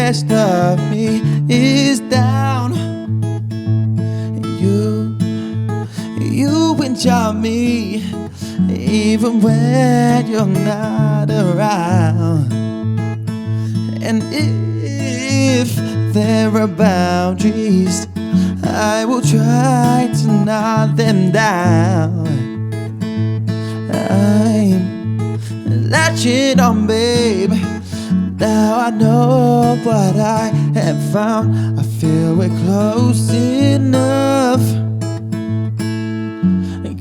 rest of me is down. You enjoy me even when you're not around. And if there are boundaries, I will try to knock them down. I'm latching on, babe. Now I know what I have found. I feel we're close enough.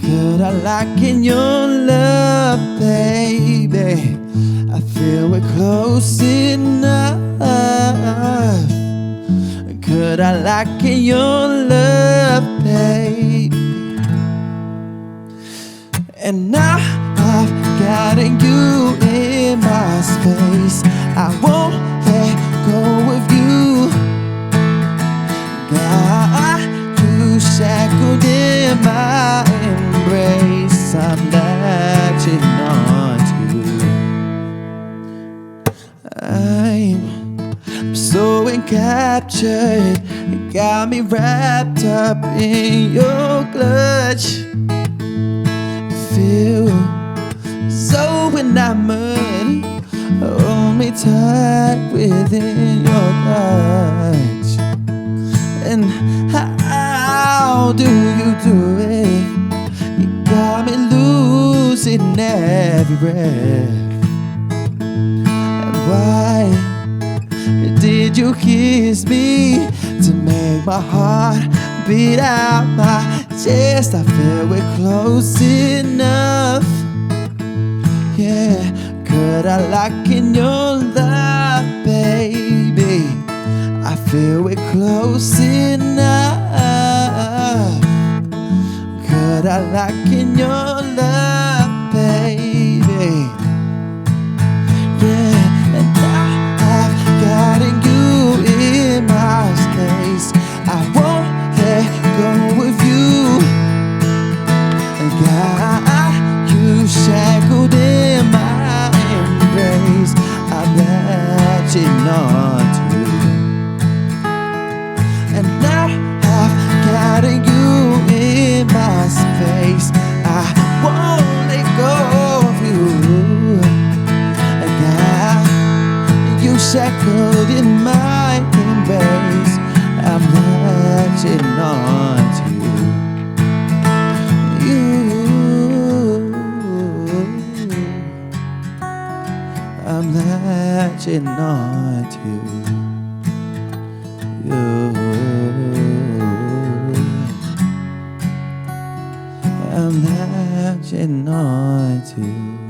Could I lock in your love, baby? I feel we're close enough. Could I lock in your love, baby? And now I've got you in my space. I won't let go of you. Got you shackled in my embrace. I'm latching on to you. I'm so enraptured. You got me wrapped up in your clutch. Feel so enamored. Hold me tight within your touch. And how do you do it? You got me losing every breath. And why did you kiss me to make my heart beat out my chest? I feel we're close enough. Yeah, could I lock in your love, baby? I feel we're close enough. Could I lock in your love, baby? Yeah, and now I've got you in my space. I won't let go of you. Got you shackled in my embrace. I'm latching on to you. And now I've got you in my space. I won't let go of you. I got you shackled in my embrace. I'm latching on to you. I'm latching on to you. I'm latching on to you.